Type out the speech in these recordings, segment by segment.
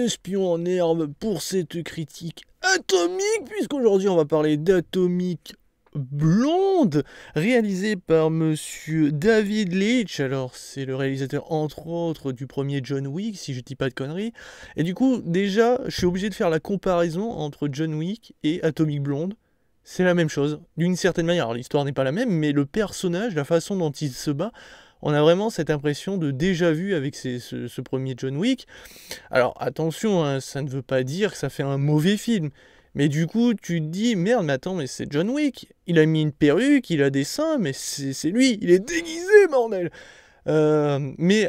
espion en herbe pour cette critique atomique, puisqu'aujourd'hui on va parler d'Atomic Blonde, réalisé par monsieur David Leitch. Alors c'est le réalisateur entre autres du premier John Wick, si je dis pas de conneries. Et du coup déjà je suis obligé de faire la comparaison entre John Wick et Atomic Blonde. C'est la même chose, d'une certaine manière. Alors l'histoire n'est pas la même, mais le personnage, la façon dont il se bat, on a vraiment cette impression de déjà vu avec ce premier John Wick. Alors attention, hein, ça ne veut pas dire que ça fait un mauvais film. Mais du coup, tu te dis, merde, mais attends, mais c'est John Wick. Il a mis une perruque, il a des seins, mais c'est lui, il est déguisé, bordel. Mais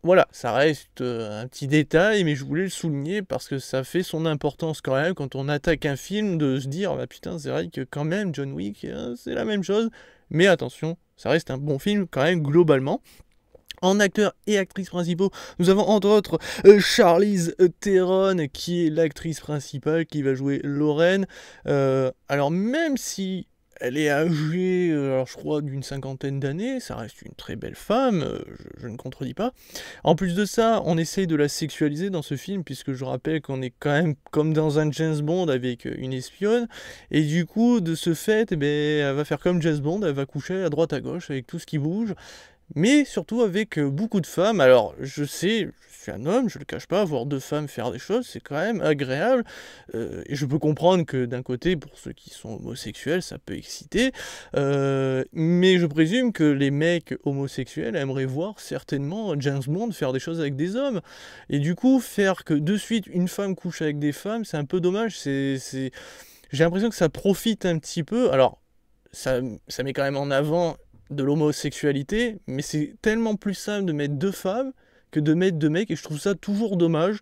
voilà, ça reste un petit détail, mais je voulais le souligner parce que ça fait son importance quand même quand on attaque un film de se dire, bah putain, c'est vrai que quand même, John Wick, c'est la même chose. Mais attention, ça reste un bon film quand même globalement. En acteurs et actrices principaux, nous avons entre autres Charlize Theron, qui est l'actrice principale, qui va jouer Lorraine. Alors même si elle est âgée, alors je crois d'une cinquantaine d'années, ça reste une très belle femme, je ne contredis pas. En plus de ça, on essaye de la sexualiser dans ce film, puisque je rappelle qu'on est quand même comme dans un James Bond avec une espionne, et du coup, de ce fait, eh ben, elle va faire comme James Bond, elle va coucher à droite à gauche avec tout ce qui bouge, mais surtout avec beaucoup de femmes. Alors je sais, je suis un homme, je le cache pas, voir deux femmes faire des choses, c'est quand même agréable, et je peux comprendre que d'un côté, pour ceux qui sont homosexuels, ça peut exciter, mais je présume que les mecs homosexuels aimeraient voir certainement James Bond faire des choses avec des hommes, et du coup, faire que de suite une femme couche avec des femmes, c'est un peu dommage, j'ai l'impression que ça profite un petit peu, alors ça met quand même en avant de l'homosexualité, mais c'est tellement plus simple de mettre deux femmes que de mettre deux mecs, et je trouve ça toujours dommage.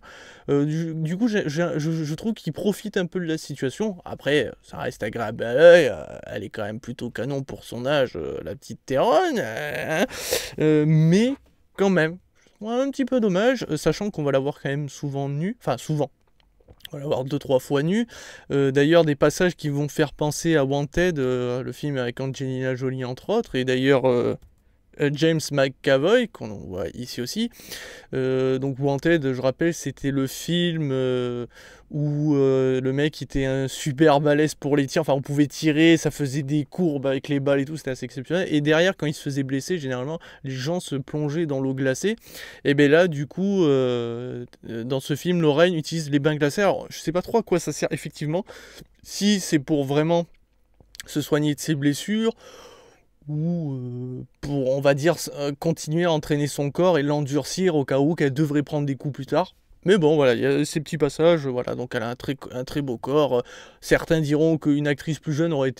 Du coup, je trouve qu'il profite un peu de la situation. Après, ça reste agréable à l'œil, elle est quand même plutôt canon pour son âge, la petite Théronne, mais quand même, je trouve un petit peu dommage, sachant qu'on va la voir quand même souvent nue, enfin souvent. On va la voir 2-3 fois nue. D'ailleurs, des passages qui vont faire penser à Wanted, le film avec Angelina Jolie entre autres, et d'ailleurs James McAvoy, qu'on voit ici aussi. Donc Wanted, je rappelle, c'était le film où le mec était un super balèze pour les tirs, enfin on pouvait tirer, ça faisait des courbes avec les balles et tout, c'était assez exceptionnel. Et derrière, quand il se faisait blesser, généralement, les gens se plongeaient dans l'eau glacée. Et bien là, du coup, dans ce film, Lorraine utilise les bains glacés. Alors, je sais pas trop à quoi ça sert effectivement, si c'est pour vraiment se soigner de ses blessures, ou pour, on va dire, continuer à entraîner son corps et l'endurcir au cas où qu'elle devrait prendre des coups plus tard. Mais bon, voilà, il y a ces petits passages, voilà, donc elle a un très beau corps. Certains diront qu'une actrice plus jeune aurait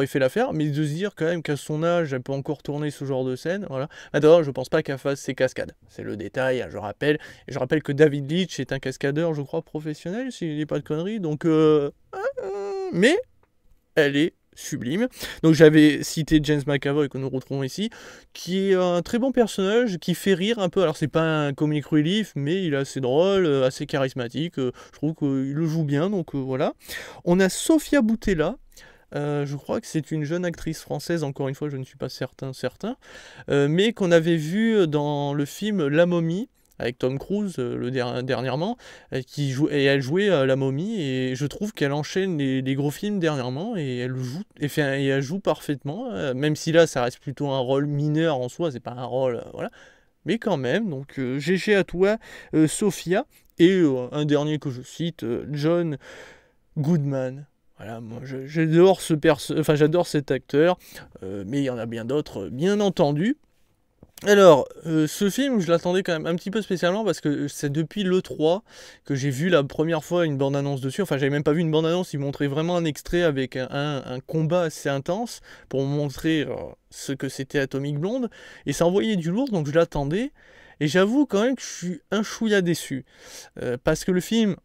fait l'affaire, mais de se dire quand même qu'à son âge, elle peut encore tourner ce genre de scène, voilà. Maintenant, je pense pas qu'elle fasse ses cascades. C'est le détail, je rappelle. Et je rappelle que David Leitch est un cascadeur, je crois, professionnel, s'il n'est pas de conneries, donc mais elle est sublime. Donc j'avais cité James McAvoy que nous retrouvons ici, qui est un très bon personnage, qui fait rire un peu. Alors c'est pas un comic relief, mais il est assez drôle, assez charismatique. Je trouve qu'il le joue bien, donc voilà. On a Sofia Boutella. Je crois que c'est une jeune actrice française, encore une fois je ne suis pas certain, mais qu'on avait vu dans le film La Momie, avec Tom Cruise dernièrement, et elle jouait la momie, et je trouve qu'elle enchaîne les gros films dernièrement, et elle joue parfaitement, même si là ça reste plutôt un rôle mineur en soi, c'est pas un rôle, voilà, mais quand même, donc GG à toi, Sophia, et un dernier que je cite, John Goodman. Voilà, moi j'adore j'adore cet acteur, mais il y en a bien d'autres, bien entendu. Alors, ce film, je l'attendais quand même un petit peu spécialement parce que c'est depuis l'E3 que j'ai vu la première fois une bande-annonce dessus. Enfin, j'avais même pas vu une bande-annonce, ils montraient vraiment un extrait avec un combat assez intense pour montrer ce que c'était Atomic Blonde. Et ça envoyait du lourd, donc je l'attendais. Et j'avoue quand même que je suis un chouïa déçu. Parce que le film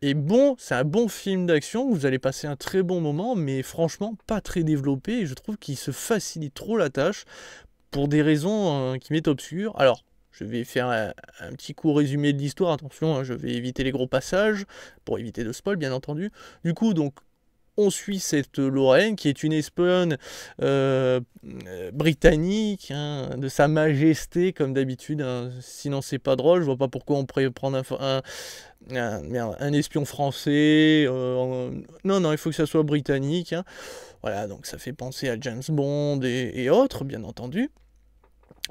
est bon, c'est un bon film d'action, vous allez passer un très bon moment, mais franchement pas très développé. Et je trouve qu'il se facilite trop la tâche, pour des raisons qui m'est obscures. Alors, je vais faire un petit court résumé de l'histoire, attention, hein, je vais éviter les gros passages, pour éviter de spoil, bien entendu. Du coup, donc, on suit cette Lorraine, qui est une espionne britannique, hein, de Sa Majesté, comme d'habitude, hein. Sinon c'est pas drôle, je vois pas pourquoi on pourrait prendre un espion français. Non, non, il faut que ça soit britannique, hein. Voilà, donc ça fait penser à James Bond et autres, bien entendu.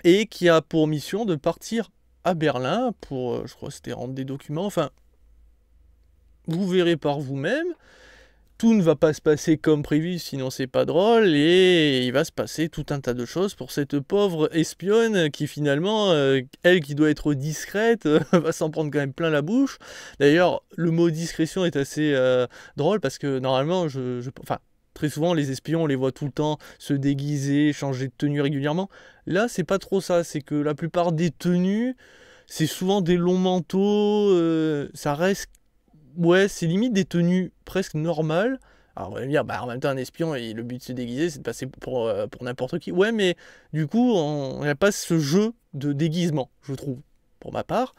Et qui a pour mission de partir à Berlin pour, je crois que c'était rendre des documents, enfin, vous verrez par vous-même. Tout ne va pas se passer comme prévu, sinon c'est pas drôle, et il va se passer tout un tas de choses pour cette pauvre espionne qui finalement, elle qui doit être discrète, va s'en prendre quand même plein la bouche. D'ailleurs, le mot discrétion est assez drôle parce que normalement, enfin, très souvent les espions, on les voit tout le temps se déguiser, changer de tenue régulièrement. Là, c'est pas trop ça, c'est que la plupart des tenues, c'est souvent des longs manteaux, ça reste... Ouais, c'est limite des tenues presque normales. Alors on va me dire, bah en même temps un espion, et le but de se déguiser, c'est de passer pour n'importe qui. Ouais, mais du coup, on n'a pas ce jeu de déguisement, je trouve, pour ma part.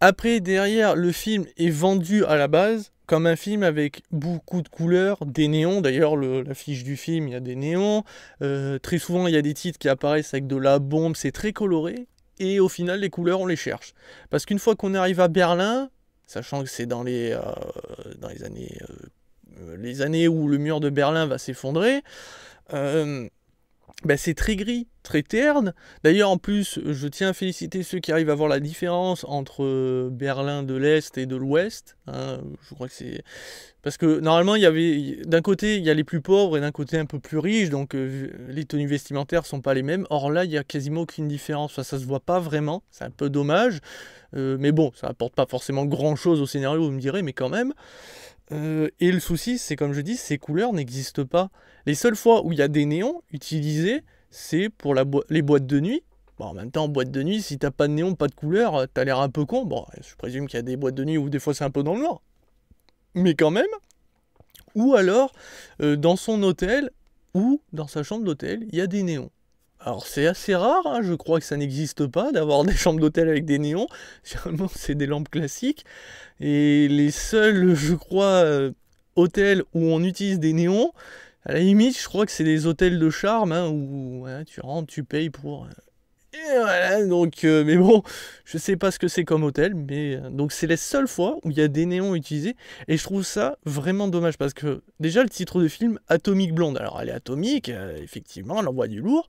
Après, derrière, le film est vendu à la base comme un film avec beaucoup de couleurs, des néons. D'ailleurs, l'affiche du film, il y a des néons. Très souvent, il y a des titres qui apparaissent avec de la bombe, c'est très coloré. Et au final, les couleurs, on les cherche. Parce qu'une fois qu'on arrive à Berlin, sachant que c'est dans les années où le mur de Berlin va s'effondrer, ben c'est très gris, très terne. D'ailleurs, en plus, je tiens à féliciter ceux qui arrivent à voir la différence entre Berlin de l'Est et de l'Ouest. Hein, je crois que c'est... Parce que normalement, d'un côté, il y a les plus pauvres et d'un côté un peu plus riches, donc les tenues vestimentaires sont pas les mêmes. Or là, il n'y a quasiment aucune différence. Enfin, ça se voit pas vraiment, c'est un peu dommage. Mais bon, ça apporte pas forcément grand-chose au scénario, vous me direz, mais quand même. Et le souci, c'est comme je dis, ces couleurs n'existent pas. Les seules fois où il y a des néons utilisés, c'est pour les boîtes de nuit. Bon, en même temps, en boîte de nuit, si t'as pas de néon, pas de couleur, t'as l'air un peu con. Bon, je présume qu'il y a des boîtes de nuit où des fois c'est un peu dans le noir. Mais quand même. Ou alors, dans son hôtel, ou dans sa chambre d'hôtel, il y a des néons. Alors c'est assez rare, hein, je crois que ça n'existe pas d'avoir des chambres d'hôtel avec des néons. Généralement c'est des lampes classiques. Et les seuls, je crois, hôtels où on utilise des néons, à la limite je crois que c'est des hôtels de charme, hein, où ouais, tu rentres, tu payes pour... Et voilà, donc, mais bon, je sais pas ce que c'est comme hôtel, mais donc c'est les seules fois où il y a des néons utilisés, et je trouve ça vraiment dommage, parce que déjà le titre de film, Atomic Blonde, alors elle est atomique, effectivement, elle envoie du lourd,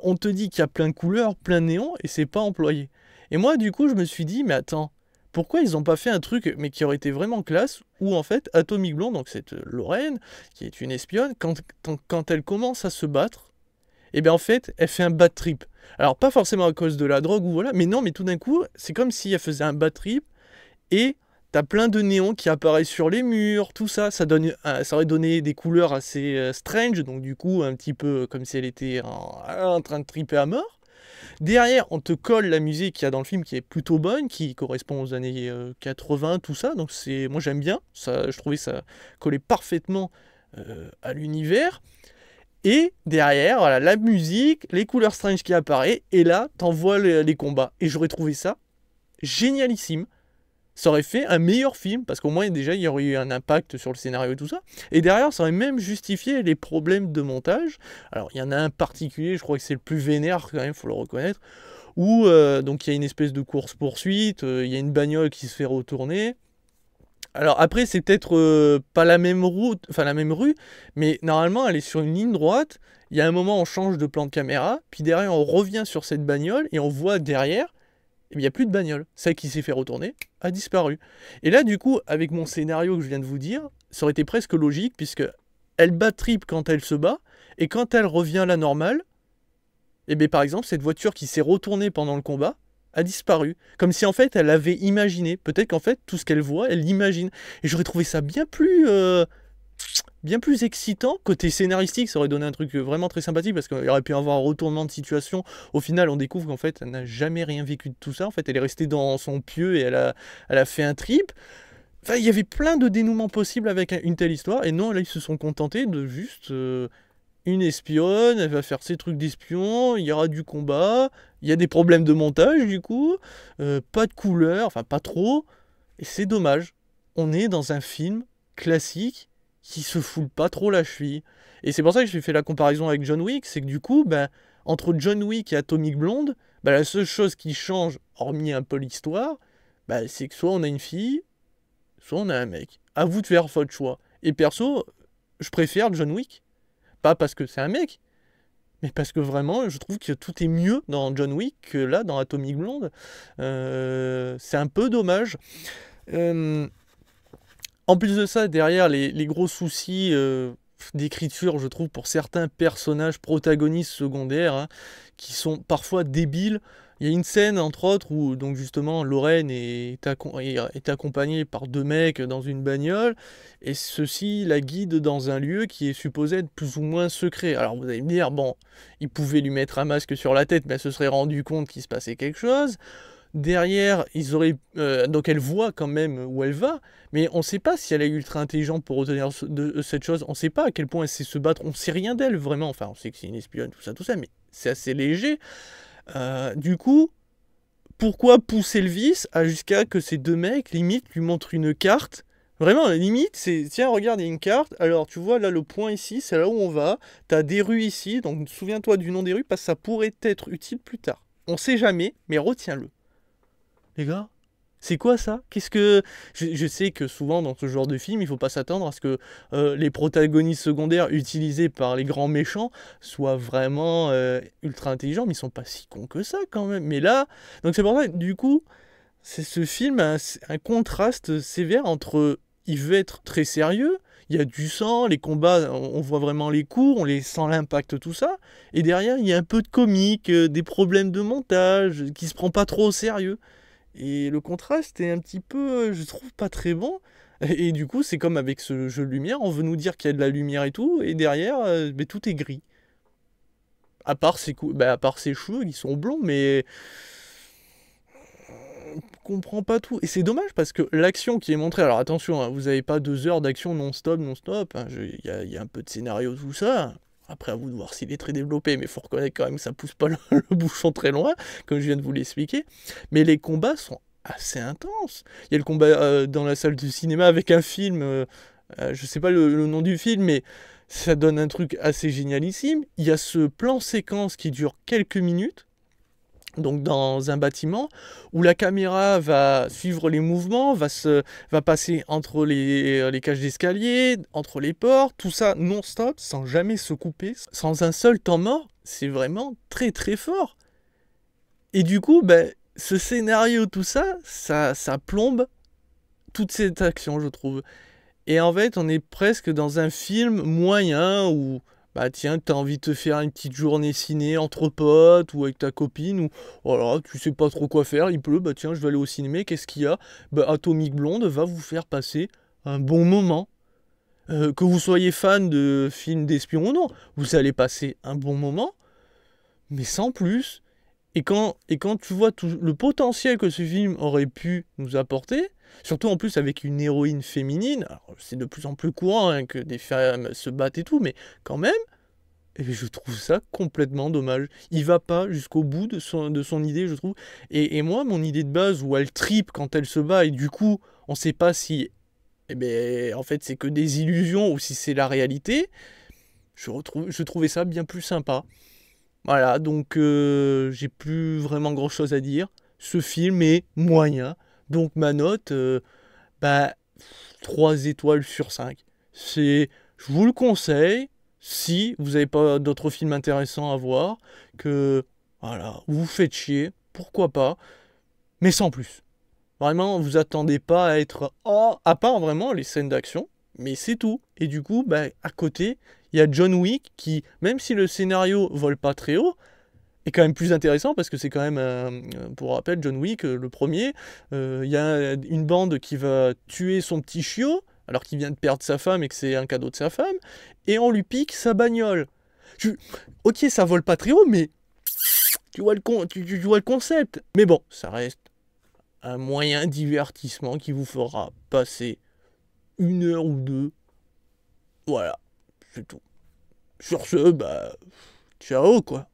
on te dit qu'il y a plein de couleurs, plein de néons, et c'est pas employé. Et moi, du coup, je me suis dit, mais attends, pourquoi ils ont pas fait un truc, mais qui aurait été vraiment classe, où en fait, Atomic Blonde, donc cette Lorraine, qui est une espionne, quand elle commence à se battre, et bien en fait, elle fait un bad trip. Alors pas forcément à cause de la drogue ou voilà, mais non, mais tout d'un coup, c'est comme si elle faisait un bad trip, et t'as plein de néons qui apparaissent sur les murs, tout ça, ça aurait donné des couleurs assez strange, donc du coup, un petit peu comme si elle était en train de triper à mort. Derrière, on te colle la musique qu'il y a dans le film qui est plutôt bonne, qui correspond aux années 80, tout ça, donc moi j'aime bien, ça, je trouvais ça collait parfaitement à l'univers. Et derrière, voilà, la musique, les couleurs strange qui apparaissent, et là, t'envoies les combats. Et j'aurais trouvé ça génialissime. Ça aurait fait un meilleur film, parce qu'au moins, déjà, il y aurait eu un impact sur le scénario et tout ça. Et derrière, ça aurait même justifié les problèmes de montage. Alors, il y en a un particulier, je crois que c'est le plus vénère, quand même, faut le reconnaître, où, donc, il y a une espèce de course-poursuite, il y a une bagnole qui se fait retourner. Alors après, c'est peut-être pas la même route, enfin la même rue, mais normalement, elle est sur une ligne droite. Il y a un moment, on change de plan de caméra, puis derrière, on revient sur cette bagnole et on voit derrière, il n'y a plus de bagnole. Celle qui s'est fait retourner a disparu. Et là, du coup, avec mon scénario que je viens de vous dire, ça aurait été presque logique, puisque elle bat trip quand elle se bat, et quand elle revient à la normale, et bien par exemple, cette voiture qui s'est retournée pendant le combat a disparu. Comme si en fait elle avait imaginé. Peut-être qu'en fait tout ce qu'elle voit, elle l'imagine. Et j'aurais trouvé ça bien plus excitant. Côté scénaristique, ça aurait donné un truc vraiment très sympathique parce qu'il aurait pu y avoir un retournement de situation. Au final, on découvre qu'en fait elle n'a jamais rien vécu de tout ça. En fait, elle est restée dans son pieu et elle a fait un trip. Enfin, il y avait plein de dénouements possibles avec une telle histoire. Et non, là, ils se sont contentés de juste... une espionne, elle va faire ses trucs d'espion, il y aura du combat, il y a des problèmes de montage du coup, pas de couleur, enfin pas trop, et c'est dommage. On est dans un film classique, qui se foule pas trop la cheville. Et c'est pour ça que j'ai fait la comparaison avec John Wick, c'est que du coup, ben, entre John Wick et Atomic Blonde, ben, la seule chose qui change, hormis un peu l'histoire, ben, c'est que soit on a une fille, soit on a un mec. À vous de faire votre choix. Et perso, je préfère John Wick. Pas parce que c'est un mec, mais parce que vraiment, je trouve que tout est mieux dans John Wick que là, dans Atomic Blonde. C'est un peu dommage. Euh, En plus de ça, derrière les gros soucis d'écriture, je trouve, pour certains personnages protagonistes secondaires, hein, qui sont parfois débiles. Il y a une scène, entre autres, où donc justement Lorraine est accompagnée par deux mecs dans une bagnole, et ceux-ci la guident dans un lieu qui est supposé être plus ou moins secret. Alors vous allez me dire, bon, ils pouvaient lui mettre un masque sur la tête, mais elle se serait rendu compte qu'il se passait quelque chose. Derrière, donc elle voit quand même où elle va, mais on ne sait pas si elle est ultra intelligente pour retenir cette chose. On ne sait pas à quel point elle sait se battre. On ne sait rien d'elle vraiment. Enfin, on sait que c'est une espionne, tout ça, mais c'est assez léger. Du coup, pourquoi pousser le vice jusqu'à que ces deux mecs, limite, lui montrent une carte. Vraiment, limite, c'est tiens, regarde, il y a une carte. Alors, tu vois, là, le point ici, c'est là où on va. T'as des rues ici, donc souviens-toi du nom des rues parce que ça pourrait être utile plus tard. On sait jamais, mais retiens-le. Les gars, c'est quoi ça? Qu'est-ce que... Je sais que souvent dans ce genre de film, il faut pas s'attendre à ce que les protagonistes secondaires utilisés par les grands méchants soient vraiment ultra intelligents, mais ils sont pas si cons que ça quand même. Mais là, donc c'est pour ça que du coup, c'est ce film a un contraste sévère entre... Il veut être très sérieux, il y a du sang, les combats, on voit vraiment les coups, on les sent l'impact, tout ça. Et derrière, il y a un peu de comique, des problèmes de montage, qui se prend pas trop au sérieux. Et le contraste est un petit peu, je trouve, pas très bon. Et du coup, c'est comme avec ce jeu de lumière, on veut nous dire qu'il y a de la lumière et tout, et derrière, ben, tout est gris. À part ses cheveux, ils sont blonds, mais on comprend pas tout. Et c'est dommage parce que l'action qui est montrée, alors attention, hein, vous n'avez pas 2 heures d'action non-stop, hein, y a un peu de scénario, tout ça. Après, à vous de voir s'il est très développé, mais il faut reconnaître quand même que ça pousse pas le bouchon très loin, comme je viens de vous l'expliquer. Mais les combats sont assez intenses. Il y a le combat dans la salle de cinéma avec un film, je sais pas le nom du film, mais ça donne un truc assez génialissime. Il y a ce plan séquence qui dure quelques minutes, donc dans un bâtiment, où la caméra va suivre les mouvements, va passer entre les cages d'escalier, entre les portes, tout ça non-stop, sans jamais se couper, sans un seul temps mort. C'est vraiment très très fort. Et du coup, ben, ce scénario, tout ça, ça plombe toute cette action, je trouve. Et en fait, on est presque dans un film moyen où, bah tiens, t'as envie de te faire une petite journée ciné entre potes ou avec ta copine, ou voilà, tu sais pas trop quoi faire, il pleut, bah tiens, je vais aller au cinéma, qu'est-ce qu'il y a? Bah Atomic Blonde va vous faire passer un bon moment. Que vous soyez fan de films d'espions ou non, vous allez passer un bon moment, mais sans plus. Et quand tu vois tout le potentiel que ce film aurait pu nous apporter, surtout en plus avec une héroïne féminine, alors c'est de plus en plus courant hein, que des femmes se battent et tout, mais quand même, et je trouve ça complètement dommage. Il va pas jusqu'au bout de son idée, je trouve. Et moi, mon idée de base où elle tripe quand elle se bat, et du coup, on sait pas si eh ben, en fait c'est que des illusions ou si c'est la réalité, je trouvais ça bien plus sympa. Voilà, donc j'ai plus vraiment grand chose à dire. Ce film est moyen. Donc ma note, bah 3 étoiles sur 5. Je vous le conseille si vous n'avez pas d'autres films intéressants à voir, que voilà, vous vous faites chier, pourquoi pas, mais sans plus. Vraiment, vous attendez pas à être oh, à part vraiment les scènes d'action, mais c'est tout. Et du coup, bah, à côté, il y a John Wick qui, même si le scénario vole pas très haut, est quand même plus intéressant parce que c'est quand même, pour rappel, John Wick, le premier, il y a une bande qui va tuer son petit chiot, alors qu'il vient de perdre sa femme et que c'est un cadeau de sa femme, et on lui pique sa bagnole. Ok, ça vole pas très haut, mais tu vois tu vois le concept. Mais bon, ça reste un moyen divertissement qui vous fera passer 1 heure ou 2. Voilà, c'est tout. Sur ce, bah, ciao quoi.